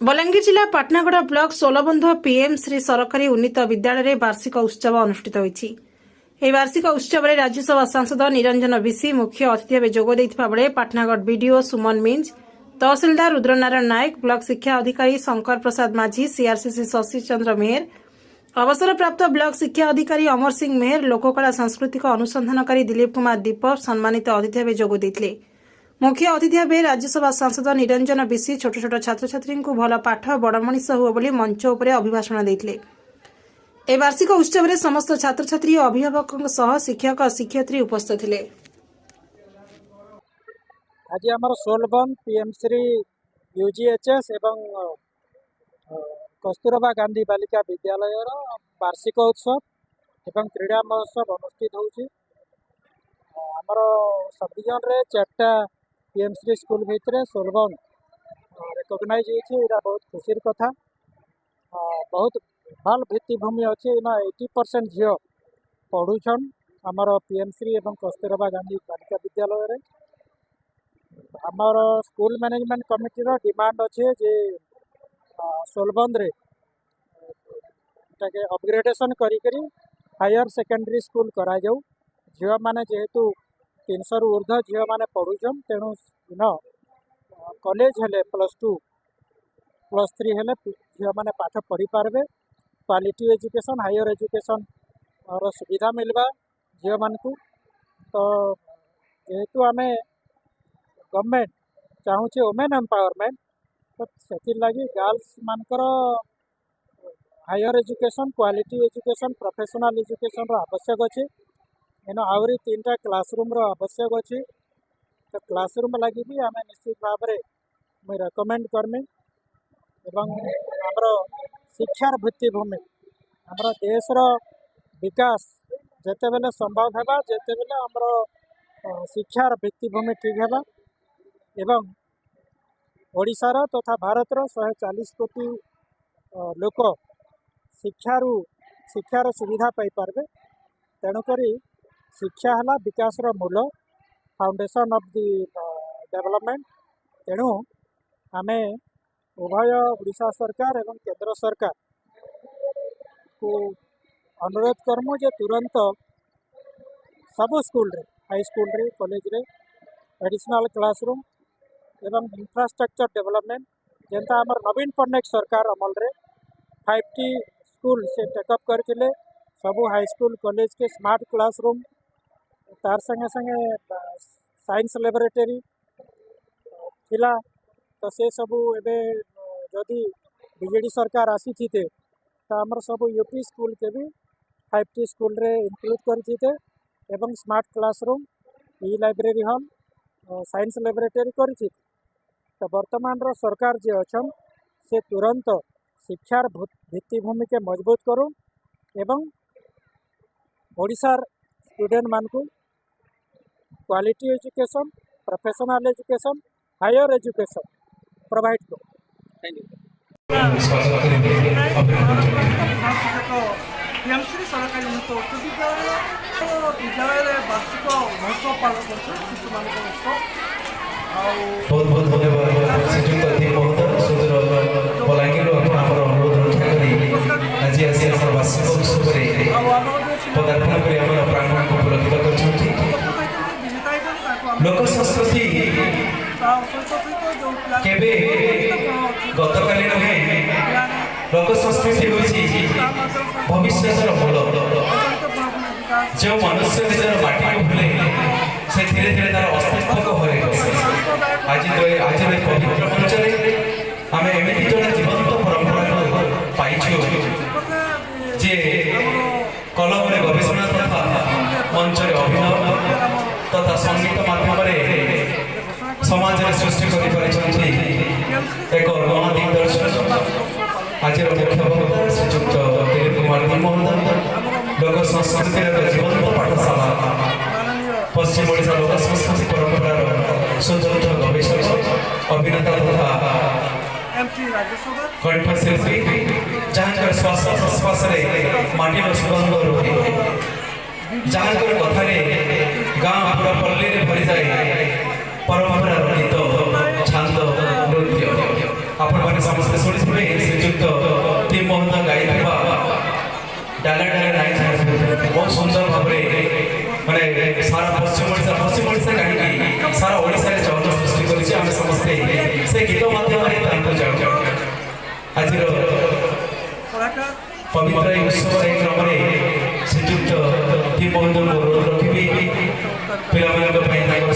बलांगीर जिला पाटनागड़ा block सोलबंध PM Shri सरकारी उन्नीत विद्यालय वार्षिक उत्सव अनुष्ठित होईछि। ଏହି ବାର୍ଷିକ ଉତ୍ସବରେ ରାଜ୍ୟସଭା ସାଂସଦ ନିରଞ୍ଜନ ବିଶି ମୁଖ୍ୟ ଅତିଥି ଭାବେ ଯୋଗ ଦେଇଥିବା ବେଳେ ପାଟନାଗଡ଼ ବିଡିଓ ସୁମନ ମିଞ୍ଜ, ତହସିଲଦାର ରୁଦ୍ରନାରାୟଣ ନାୟକ, ବ୍ଲକ ଶିକ୍ଷା ଅଧିକାରୀ ଶଙ୍କର ପ୍ରସାଦ ମାଝୀ, ସିଆରସିସି ଶଶି ଚନ୍ଦ୍ର ମେହେର, ଅବସରପ୍ରାପ୍ତ ବ୍ଲକ ଶିକ୍ଷା ଅଧିକାରୀ ଅମର ସିଂ ମେହେର, ଲୋକକଳା ସାଂସ୍କୃତିକ ଅନୁସନ୍ଧାନକାରୀ ଦିलीप कुमार दीप ସମ୍ମାନିତ ଅତିଥି ଭାବେ ଯୋଗ ଦେଇଥିଲେ। मुख्य अतिथि भाव राज्यसभा सांसद निरंजन बिशी छोट छोट छात्र छात्री भल पाठ बड़ मनीष हुए बोली मंच उपर अभिभाषण देते। ए वार्षिक उत्सव में समस्त छात्र छात्री और अभिभावकों सह शिक्षक शिक्षयित्री उपस्थित थे। आज आम सोलबन पीएमश्री यूजीएचएस एवं कस्तूरबा गांधी बालिका विद्यालय वार्षिक उत्सव एवं क्रीड़ा महोत्सव अनुष्ठित होमर सब डिविजन रे 4टा पीएमश्री स्कूल भितर सोलबन रिकग्नाइज होता बहुत खुशी कथा। बहुत भल भित्तिभूमि अच्छे 80% झील पढ़ुछन आमर पीएमश्री एवं कस्तूरबा गांधी बालिका विद्यालय रे। आमर स्कूल मैनेजमेंट कमिटी रो डिमांड अच्छे जे सोलबंद रे ताके अपग्रेडेशन करी हायर सेकेंडरी स्कूल करा जाऊ। झील माने जेहेतु 300 रु ऊर्ध्व झील माने पढ़ुछन तेणु कॉलेज हेले +2 +3 हेले झील माने पाठ पढ़ी पारबे। क्वालिटी एजुकेशन हायर एजुकेशन और सुविधा मिलवा झील मानकू। तो जेहेतु आमे गवर्नमेंट चाहूचे वुमेन एम्पावरमेंट तो से लगी गर्ल्स मानकर higher education quality education professional education आवश्यक अच्छे। एनो आहरी 3टा क्लासरूम आवश्यक अच्छे। तो क्लासरूम लगी भी आम निश्चित भाव में मुझे रेकमेंड करमी एवं आमर शिक्षार भित्तिभूमि आमर देशर विकास जिते बेले संभव है जिते बेले आमर शिक्षार भित्तिभूमि ठीक है एवं ओडिशार तथा भारतर 140 कोटी लोक शिक्षार सुविधा पाई पारबे। तेणुक शिक्षा है विकास मूल फाउंडेशन ऑफ द डेवलपमेंट। तेणु आमे उभय ओडिशा सरकार एवं केंद्र सरकार को अनुरोध करमु जे तुरंत सब स्कूल रे हाई स्कूल रे कॉलेज रे एडिशनल क्लासरूम एवं इंफ्रास्ट्रक्चर डेवलपमेंट जेनता आमर नवीन पट्टनायक सरकार अमल रे 5T स्कूल से टेकअप करथिले। सबू हाई स्कूल कॉलेज के स्मार्ट क्लासरूम तार संगे संगे साइंस लैबोरेटरी थिला। तो से सबू एबे जदि बीजेडी सरकार आसी थी तो आमर सबू यूपी स्कूल के भी 5T स्कूल रे इंक्लूड करथिते एवं स्मार्ट क्लासरूम ई लाइब्रेरी हॉल साइंस लैबोरेटरी करथि। तो वर्तमान रो सरकार जे अछन से तुरंत शिक्षार भित्तिभूमि के मजबूत करू एवं ओडिशार स्टूडेंट मानकू quality education professional education higher education provide करू। Thank you. पीएमश्री सरकारी उन्नत उच्च विद्यालय वार्षिक महोत्सव पालन कर शिशु मान उत्सव बहुत बहुत धन्यवाद श्रीजुक्त अतिथि महोदय सुंदर बलांगीर अनुरोध रक्षा करी आज आसी आम वार्षिक उत्सव पदार्पण कर प्रांगण को पुलकित कर लोक संस्कृति केबे गतकाली नुहे लोक संस्कृति होची भविष्य मूल। जो मनुष्य निजर माटी को भूले से धीरे धीरे तार अस्तित्व को हरे बसे। आज पवित्र मंच आम एमती जड़े जीवंत परंपरा पाइछु जे कलम में गवेषणा तथा मंच अभिनय तथा संगीत माध्यम समाज सृष्टि कर एक नया दिग्दर्शन। आज मुख्य वक्ता श्रीजुक्त दिलीप कुमार दीप महोदय लोक संस्कृति जीवंत पाठशाला पश्चिम ओडिशा लोक संस्कृति परंपरार स्वतंत्र गवेषक अभिनेता तथा कंठशिल्पी जहाँ श्वास प्रश्वास माटीर सुगंध रुहे जहाँ कथार गाँ पूरा पल्ली भरी जाए परंपरार गीत छांद नृत्य आपण ସମସ୍ତେ ଶୁଣିଥିବେ ଶ୍ରୀଯୁକ୍ତ ଟି ମହନ୍ତ ଗାଇଥିବା ଡାଲେ ଡାଲେ ନାଇଁ ବହୁତ ସୁନ୍ଦର ଭାବରେ ମାନେ ସାରା ପଶ୍ଚିମ ଓଡ଼ିଶା କାହିଁକି ସାରା ଓଡ଼ିଶାରେ ଚଳନ ସୃଷ୍ଟି କରିଛି। ଆମେ ସମସ୍ତେ ସେ ଗୀତ ମାଧ୍ୟମରେ ତାଙ୍କୁ ଜାଣୁ। ଆଜିର କଳାକାର ପବିତ୍ର ଏହି ଉତ୍ସବର ଏହି କ୍ରମରେ ଶ୍ରୀଯୁକ୍ତ ଟି ମହନ୍ତଙ୍କୁ ରଖିବି ପିଲାମାନଙ୍କ ପାଇଁ ତାଙ୍କର